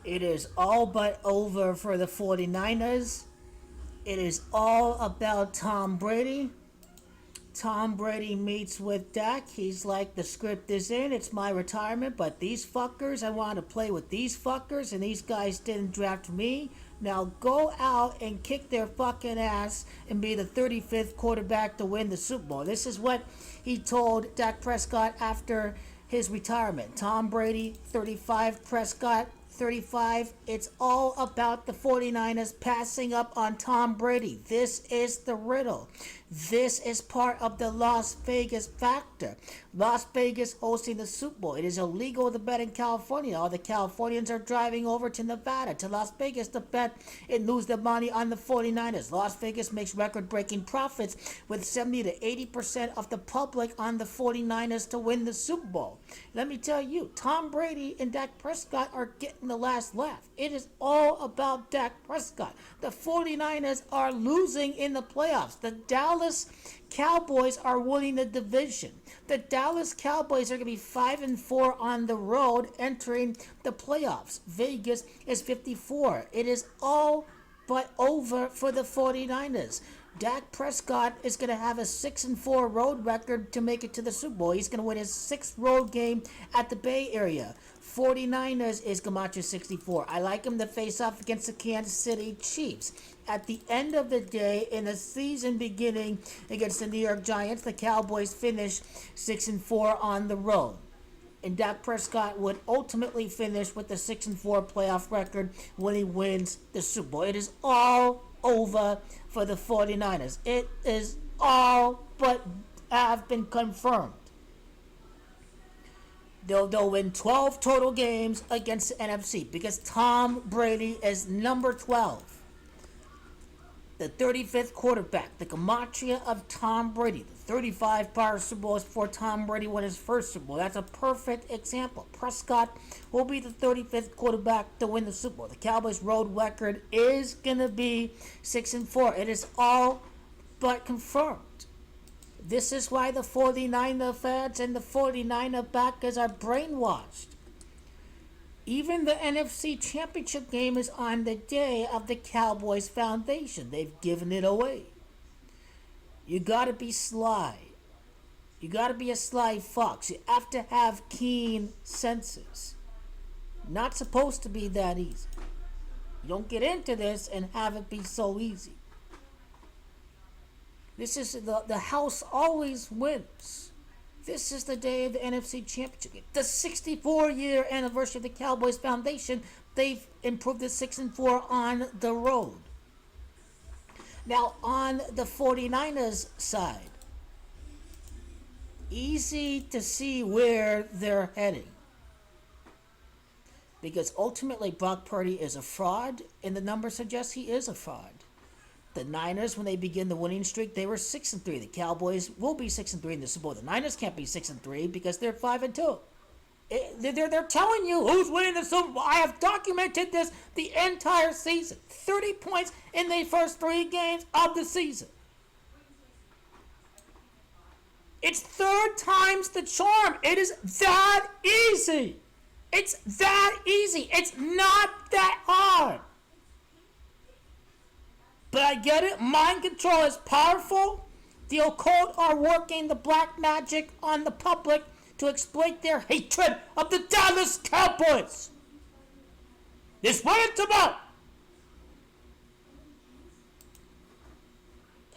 It is all but over for the 49ers. It is all about Tom Brady. Tom Brady meets with Dak. He's like, the script is in. It's my retirement, but these fuckers, I want to play with these fuckers, and these guys didn't draft me. Now go out and kick their fucking ass and be the 35th quarterback to win the Super Bowl. This is what he told Dak Prescott after his retirement. Tom Brady, 35, Prescott, 35. It's all about the 49ers passing up on Tom Brady. This is the riddle. This is part of the Las Vegas factor. Las Vegas hosting the Super Bowl. It is illegal to bet in California. All the Californians are driving over to Nevada, to Las Vegas to bet and lose their money on the 49ers. Las Vegas makes record-breaking profits with 70 to 80% of the public on the 49ers to win the Super Bowl. Let me tell you, Tom Brady and Dak Prescott are getting the last laugh. It is all about Dak Prescott. The 49ers are losing in the playoffs. The Dallas Cowboys are winning the division. The Dallas Cowboys are going to be 5-4 on the road entering the playoffs. Vegas is 54. It is all but over for the 49ers. Dak Prescott is going to have a 6-4 road record to make it to the Super Bowl. He's going to win his 6th road game at the Bay Area. 49ers is Gamache 64. I like him to face off against the Kansas City Chiefs. At the end of the day, in the season beginning against the New York Giants, the Cowboys finished 6-4 on the road. And Dak Prescott would ultimately finish with the 6-4 playoff record when he wins the Super Bowl. It is all over for the 49ers. It is all but have been confirmed. They'll win 12 total games against the NFC because Tom Brady is number 12. The 35th quarterback, the gematria of Tom Brady. The 35 prior Super Bowls before Tom Brady won his first Super Bowl. That's a perfect example. Prescott will be the 35th quarterback to win the Super Bowl. The Cowboys' road record is going to be 6-4. It is all but confirmed. This is why the 49er fans and the 49er backers are brainwashed. Even the NFC Championship game is on the day of the Cowboys Foundation. They've given it away. You gotta be sly. You gotta be a sly fox. You have to have keen senses. Not supposed to be that easy. You don't get into this and have it be so easy. This is the house always wins. This is the day of the NFC Championship game. The 64-year anniversary of the Cowboys Foundation. They've improved to 6-4 on the road. Now, on the 49ers side, easy to see where they're heading. Because ultimately, Brock Purdy is a fraud, and the numbers suggest he is a fraud. The Niners, when they begin the winning streak, they were 6-3. The Cowboys will be 6-3 in the Super Bowl. The Niners can't be 6-3 because they're 5-2. They're telling you who's winning the Super Bowl. I have documented this the entire season. 30 points in the first 3 games of the season. It's third time's the charm. It is that easy. It's that easy. It's not that hard. But I get it. Mind control is powerful. The occult are working the black magic on the public to exploit their hatred of the Dallas Cowboys. This what it's about.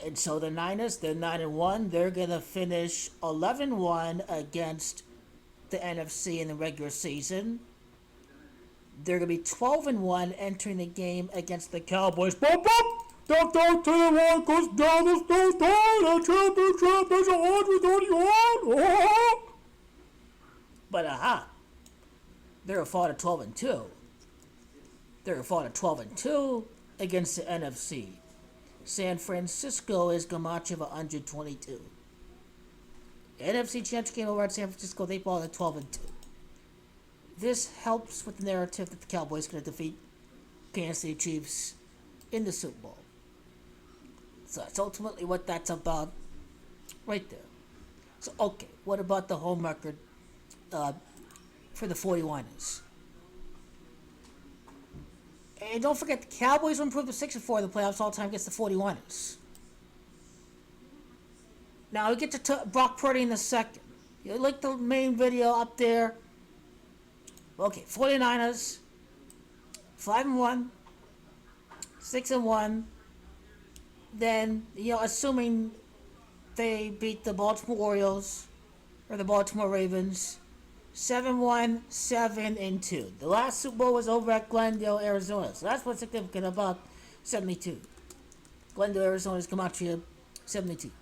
And so the Niners, they're 9-1. They're going to finish 11-1 against the NFC in the regular season. They're going to be 12-1 entering the game against the Cowboys. Boop, boop. Don't to the one because Dallas goes down. The championship is 131. But they're a fall to 12-2. They're a fall to 12-2 against the NFC. San Francisco is Gamache of 122. The NFC Championship game over at San Francisco, they fall to 12-2. This helps with the narrative that the Cowboys are going to defeat Kansas City Chiefs in the Super Bowl. So that's ultimately what that's about right there. So, okay, what about the home record for the 49ers? And don't forget, the Cowboys will improve to 6-4 in the playoffs all the time against the 41ers. Now, we get to Brock Purdy in a second. You like the main video up there. Okay, 49ers, 5-1, 6-1. Then, assuming they beat the Baltimore Orioles or the Baltimore Ravens, 7-1, 7-2. The last Super Bowl was over at Glendale, Arizona. So that's what's significant about 72. Glendale, Arizona's come out to you 72.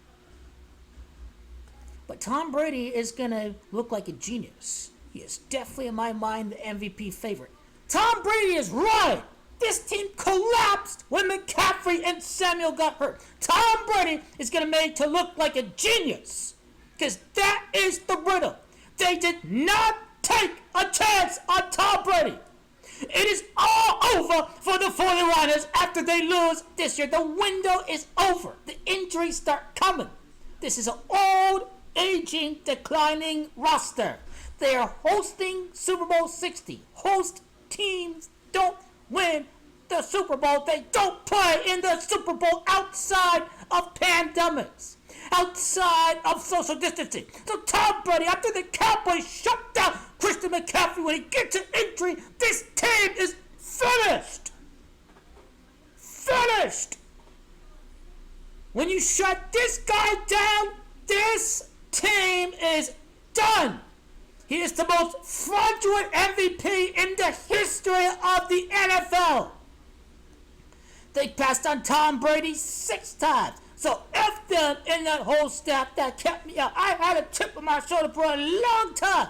But Tom Brady is going to look like a genius. He is definitely, in my mind, the MVP favorite. Tom Brady is right. This team collapsed when McCaffery and Samuel got hurt. Tom Brady is going to make to look like a genius. Because that is the riddle. They did not take a chance on Tom Brady. It is all over for the 49ers after they lose this year. The window is over. The injuries start coming. This is an old, aging, declining roster. They are hosting Super Bowl 60. Host teams don't win the Super Bowl. They don't play in the Super Bowl outside of pandemics, outside of social distancing. So Tom Brady, after the Cowboys shut down Christian McCaffrey when he gets an injury, this team is finished. Finished. When you shut this guy down, this team is done. He is the most fraudulent MVP in the history of the NFL. They passed on Tom Brady 6 times. So F them in that whole staff that kept me out. I had a chip on my shoulder for a long time.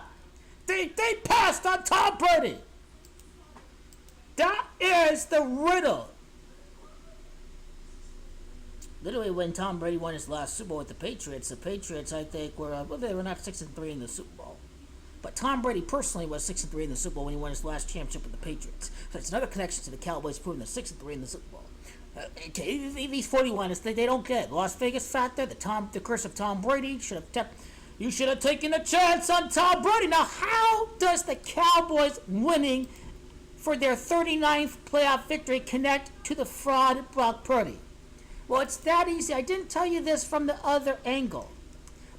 They passed on Tom Brady. That is the riddle. Literally, when Tom Brady won his last Super Bowl with the Patriots, I think, they were not 6-3 in the Super Bowl. But Tom Brady personally was 6-3 in the Super Bowl when he won his last championship with the Patriots. So it's another connection to the Cowboys proving they're 6-3 in the Super Bowl. These 41ers, they don't get it. Las Vegas factor, the curse of Tom Brady. You should have taken a chance on Tom Brady. Now, how does the Cowboys winning for their 39th playoff victory connect to the fraud Brock Purdy? Well, it's that easy. I didn't tell you this from the other angle.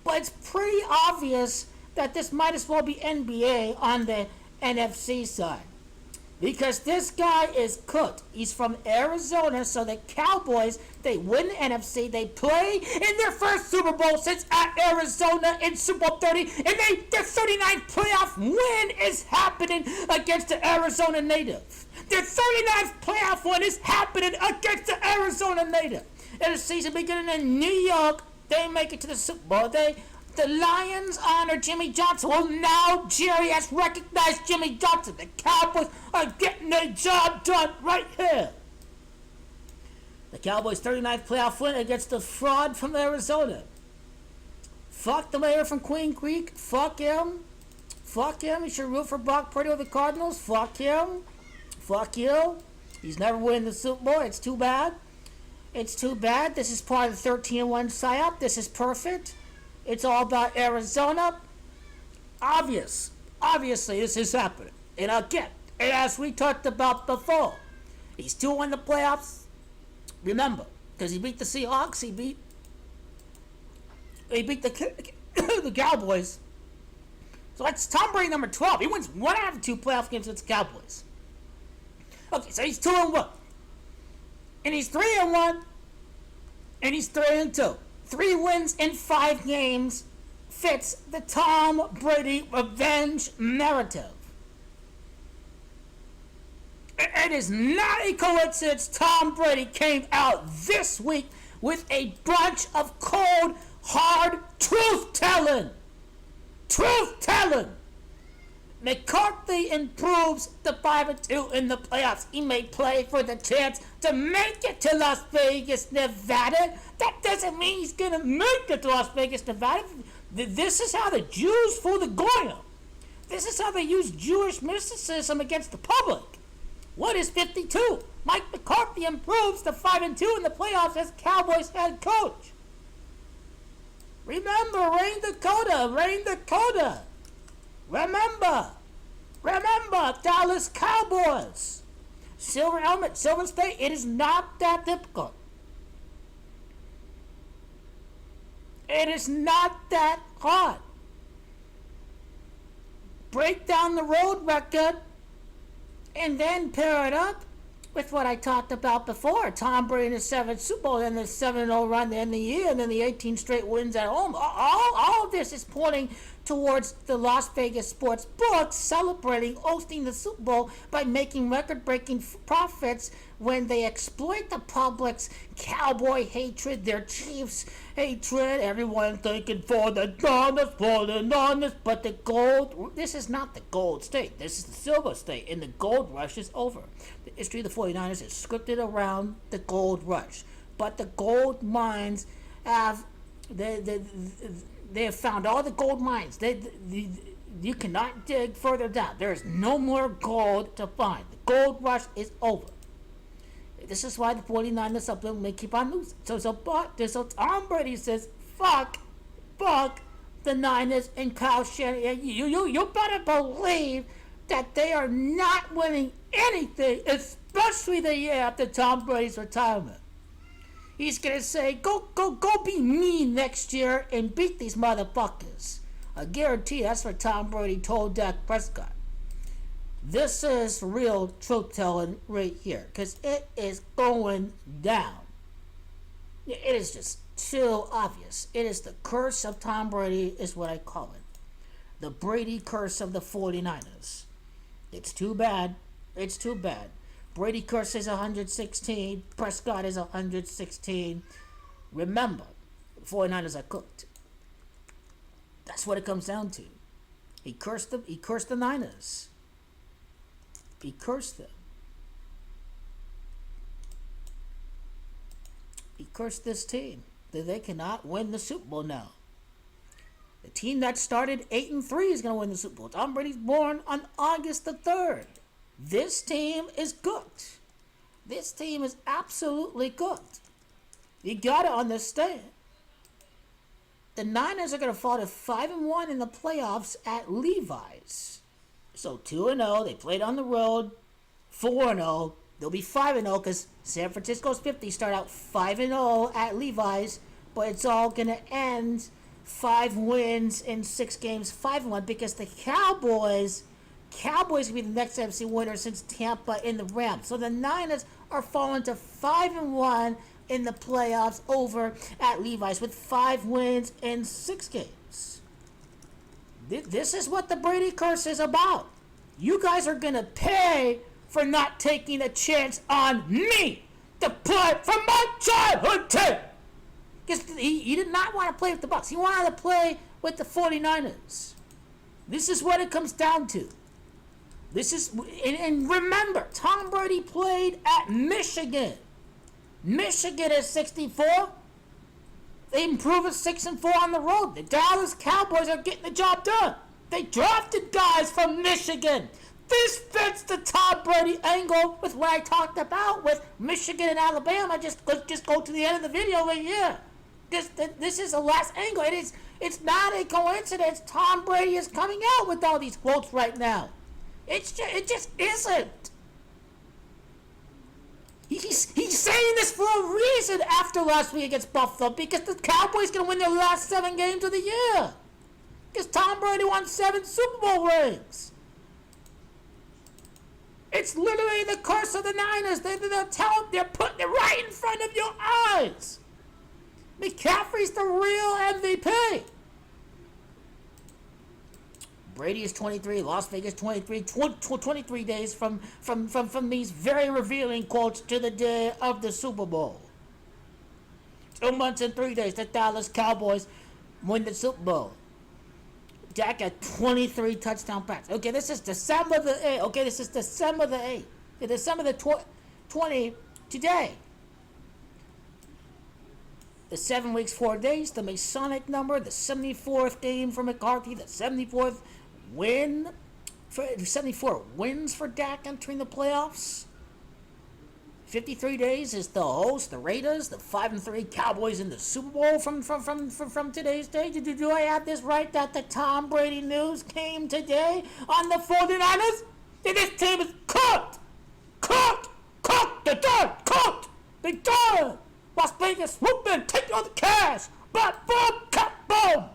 But it's pretty obvious that this might as well be NBA on the NFC side. Because this guy is cooked. He's from Arizona, so the Cowboys, they win the NFC. They play in their first Super Bowl since at Arizona in Super Bowl 30. And their 39th playoff win is happening against the Arizona native. Their 39th playoff win is happening against the Arizona native. And the season beginning in New York, they make it to the Super Bowl. The Lions honor Jimmy Johnson. Well, now Jerry has recognized Jimmy Johnson. The Cowboys are getting their job done right here. The Cowboys' 39th playoff win against the fraud from Arizona. Fuck the mayor from Queen Creek. Fuck him. Fuck him. You should root for Brock Purdy with the Cardinals. Fuck him. Fuck you. He's never winning the Super Bowl. It's too bad. It's too bad. This is part of the 13-1 psyop. This is perfect. It's all about Arizona. Obviously, this is happening. And again, as we talked about before, he's 2-1 in the playoffs. Remember, because he beat the Seahawks, he beat the Cowboys. So that's Tom Brady number 12. He wins 1 out of 2 playoff games against the Cowboys. Okay, so he's 2-1. And he's 3-1. And he's 3-2. 3 wins in 5 games fits the Tom Brady revenge narrative. It is not a coincidence Tom Brady came out this week with a bunch of cold, hard truth-telling. Truth-telling. McCarthy improves the 5-2 in the playoffs. He may play for the chance to make it to Las Vegas, Nevada. That doesn't mean he's going to make it to Las Vegas, Nevada. This is how the Jews fool the Goyim. This is how they use Jewish mysticism against the public. What is 52? Mike McCarthy improves the 5-2 in the playoffs as Cowboys head coach. Remember, Rain Dakota. Remember, Dallas Cowboys. Silver helmet, Silver State. It is not that difficult. It is not that hard. Break down the road record and then pair it up with what I talked about before. Tom Brady in the 7th Super Bowl, then the 7-0 run to end the year, and then the 18 straight wins at home. All of this is pointing towards the Las Vegas sports books celebrating hosting the Super Bowl by making record-breaking profits when they exploit the public's Cowboy hatred, their Chiefs hatred, everyone thinking for the Niners, but the gold, this is not the gold state, this is the silver state, and the gold rush is over. The history of the 49ers is scripted around the gold rush, but the gold mines have, they have found all the gold mines. You cannot dig further down. There is no more gold to find. The gold rush is over. This is why the 49ers up there may keep on losing. So Tom Brady says, fuck the Niners and Kyle Shanahan. You better believe that they are not winning anything, especially the year after Tom Brady's retirement. He's gonna say, go be me next year and beat these motherfuckers. I guarantee that's what Tom Brady told Dak Prescott. This is real truth telling right here, because it is going down. It is just too obvious. It is the curse of Tom Brady, is what I call it. The Brady curse of the 49ers. It's too bad. It's too bad. Brady curse is 116. Prescott is 116. Remember, the 49ers are cooked. That's what it comes down to. He cursed them. He cursed the Niners. He cursed them. He cursed this team that they cannot win the Super Bowl now. The team that started 8-3 is going to win the Super Bowl. Tom Brady's born on August the 3rd. This team is cooked. This team is absolutely cooked. You got to understand. The Niners are going to fall to 5-1 in the playoffs at Levi's. So 2-0, they played on the road. 4-0, they'll be 5-0 because San Francisco's 50 start out 5-0 at Levi's, but it's all going to end 5 wins in 6 games, 5-1, because the Cowboys will be the next NFC winner since Tampa in the Rams. So the Niners are falling to 5-1 in the playoffs over at Levi's with 5 wins in 6 games. This is what the Brady curse is about. You guys are going to pay for not taking a chance on me to play for my childhood team. Because he did not want to play with the Bucs. He wanted to play with the 49ers. This is what it comes down to. And remember, Tom Brady played at Michigan. Michigan is 64. They improved at 6-4 on the road. The Dallas Cowboys are getting the job done. They drafted guys from Michigan. This fits the Tom Brady angle with what I talked about with Michigan and Alabama. Just go to the end of the video right here. This is the last angle. It's not a coincidence. Tom Brady is coming out with all these quotes right now. It just isn't. He's saying this for a reason after last week against Buffalo, because the Cowboys going to win their last 7 games of the year. Because Tom Brady won 7 Super Bowl rings. It's literally the curse of the Niners. They're putting it right in front of your eyes. McCaffery's the real MVP. Brady is 23, Las Vegas 23, 23 days from these very revealing quotes to the day of the Super Bowl. 2 months and 3 days, the Dallas Cowboys win the Super Bowl. Dak had 23 touchdown passes. Okay, this is December the 8th. Okay, this is December the 8th. December the 20 today. The 7 weeks, 4 days, the Masonic number, the 74th game for McCarthy, the 74th win, 74 wins for Dak entering the playoffs. 53 days is the host, the Raiders, the 5-3 Cowboys in the Super Bowl from today's day. Do I have this right that the Tom Brady news came today on the 49ers? This team is cooked! Cooked! be done. Las Vegas, swoop in, take all the cash. Boom, boom, cut, boom.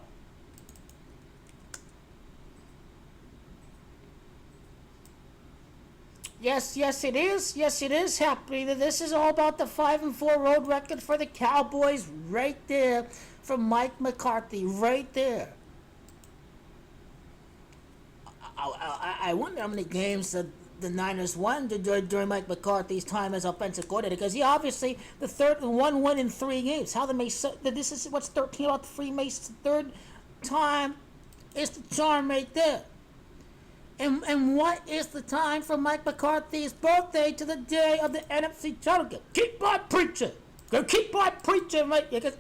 Yes, it is. Yes, it is happening. This is all about the 5-4 road record for the Cowboys, right there, from Mike McCarthy, right there. I wonder how many games the Niners won during Mike McCarthy's time as offensive coordinator, because he obviously the third one win in 3 games. How the Mace? This is what's 13 about the free Mace third time is the charm right there. And what is the time for Mike McCarthy's birthday to the day of the NFC title game? Keep on preaching. Go keep on preaching, right? Because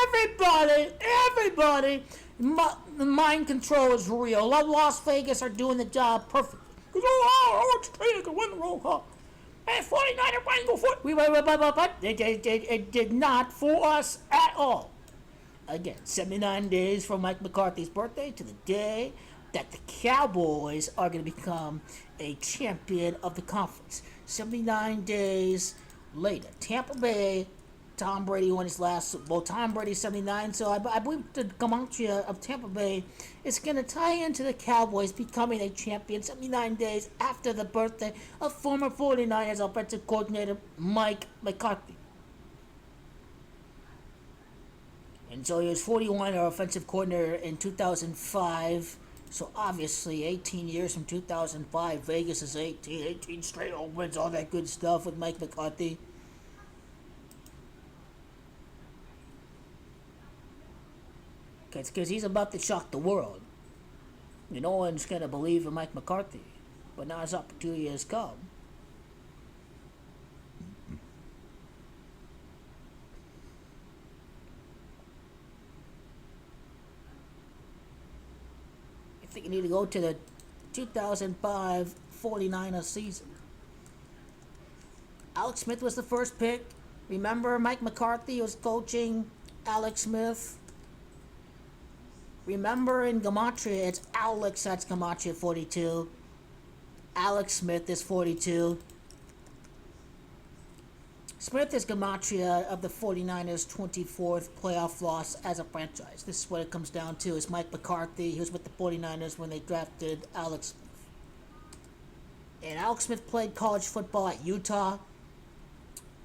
everybody, the mind control is real. Las Vegas are doing the job perfectly. Because, I could win the World Cup. And 49er might go for it. But it did not fool us at all. Again, 79 days from Mike McCarthy's birthday to the day that the Cowboys are going to become a champion of the conference. 79 days later, Tampa Bay, Tom Brady won his last Super Bowl. Tom Brady 79, so I believe the gematria of Tampa Bay is going to tie into the Cowboys becoming a champion 79 days after the birthday of former 49ers offensive coordinator Mike McCarthy. And so he was 41 or offensive coordinator in 2005. So obviously 18 years from 2005, Vegas is 18 straight wins, all that good stuff with Mike McCarthy. Because he's about to shock the world. No one's going to believe in Mike McCarthy. But now his opportunity has come. I think you need to go to the 2005 49ers season. Alex Smith was the first pick. Remember, Mike McCarthy was coaching Alex Smith. Remember, in gematria, it's Alex that's gematria 42. Alex Smith is 42. Smith is gematria of the 49ers' 24th playoff loss as a franchise. This is what it comes down to. Is Mike McCarthy. He was with the 49ers when they drafted Alex Smith. And Alex Smith played college football at Utah.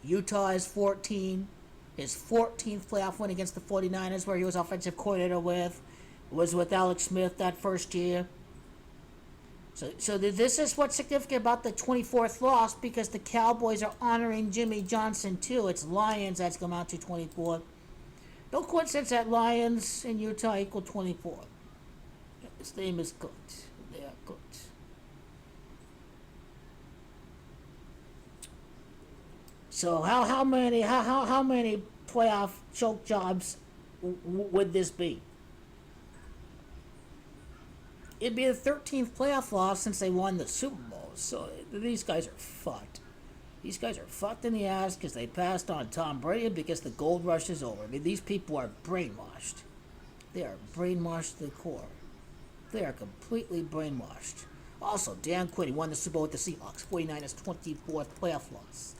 Utah is 14. His 14th playoff win against the 49ers, where he was offensive coordinator was with Alex Smith that first year. So this is what's significant about the 24th loss, because the Cowboys are honoring Jimmy Johnson too. It's Lions that's come out to 24. No coincidence that Lions and Utah equal 24. His name is good. They are good. So how many playoff choke jobs would this be? It'd be the 13th playoff loss since they won the Super Bowl. So these guys are fucked. These guys are fucked in the ass because they passed on Tom Brady because the gold rush is over. I mean, these people are brainwashed. They are brainwashed to the core. They are completely brainwashed. Also, Dan Quinn won the Super Bowl with the Seahawks. 49ers 24th playoff loss.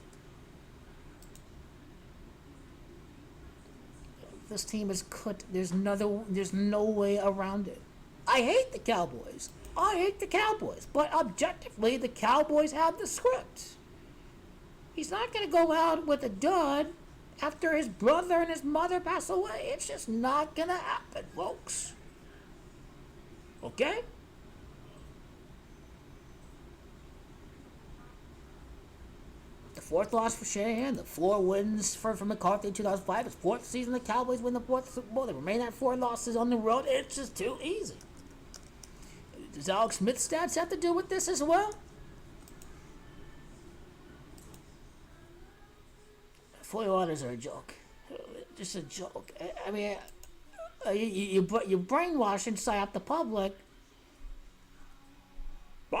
This team is cut. There's no way around it. I hate the Cowboys. But objectively, the Cowboys have the script. He's not going to go out with a dud after his brother and his mother pass away. It's just not going to happen, folks. Okay? The 4th loss for Shanahan, the 4 wins for McCarthy in 2005. His 4th season, the Cowboys win the 4th Super Bowl. They remain at 4 losses on the road. It's just too easy. Does Alex Smith's stats have to do with this as well? 49ers are a joke. Just a joke. I mean, you brainwash and psyop the public. They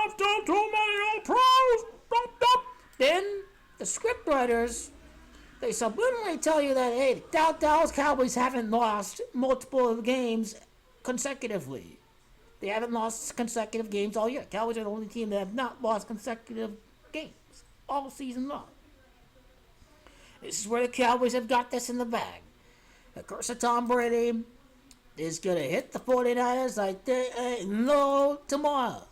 have too many old pros. Then the scriptwriters, they subliminally tell you that, hey, the Dallas Cowboys haven't lost multiple games consecutively. They haven't lost consecutive games all year. Cowboys are the only team that have not lost consecutive games all season long. This is where the Cowboys have got this in the bag. The curse of Tom Brady is going to hit the 49ers like there ain't no tomorrow.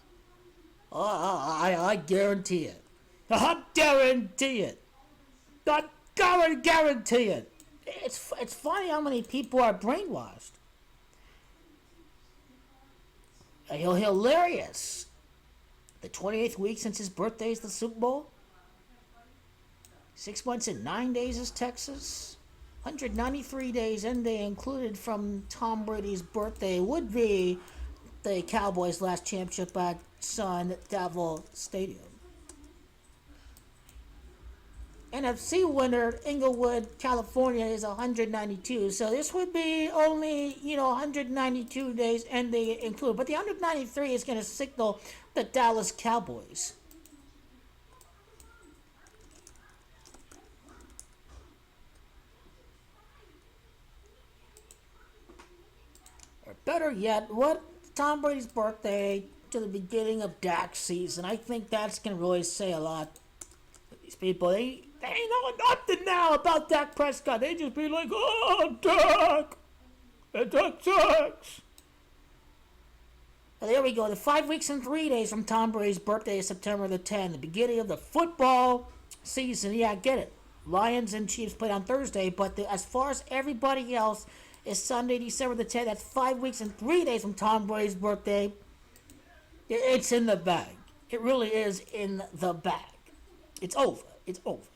I guarantee it. I guarantee it. I guarantee it. It's funny how many people are brainwashed. Hilarious. The 28th week since his birthday is the Super Bowl. 6 months and 9 days is Texas. 193 days, and they included from Tom Brady's birthday would be the Cowboys' last championship at Sun Devil Stadium. NFC winner Inglewood, California is 192. So this would be only, 192 days and they include. But the 193 is going to signal the Dallas Cowboys. Or better yet, what Tom Brady's birthday to the beginning of Dak's season. I think that's going to really say a lot. These people, they ain't know nothing now about Dak Prescott. They just be like, oh, Dak. Dak sucks. Well, there we go. The 5 weeks and 3 days from Tom Brady's birthday is September the 10th. The beginning of the football season. Yeah, I get it. Lions and Chiefs played on Thursday. But as far as everybody else, is Sunday, December the 10th. That's 5 weeks and 3 days from Tom Brady's birthday. It's in the bag. It really is in the bag. It's over. It's over.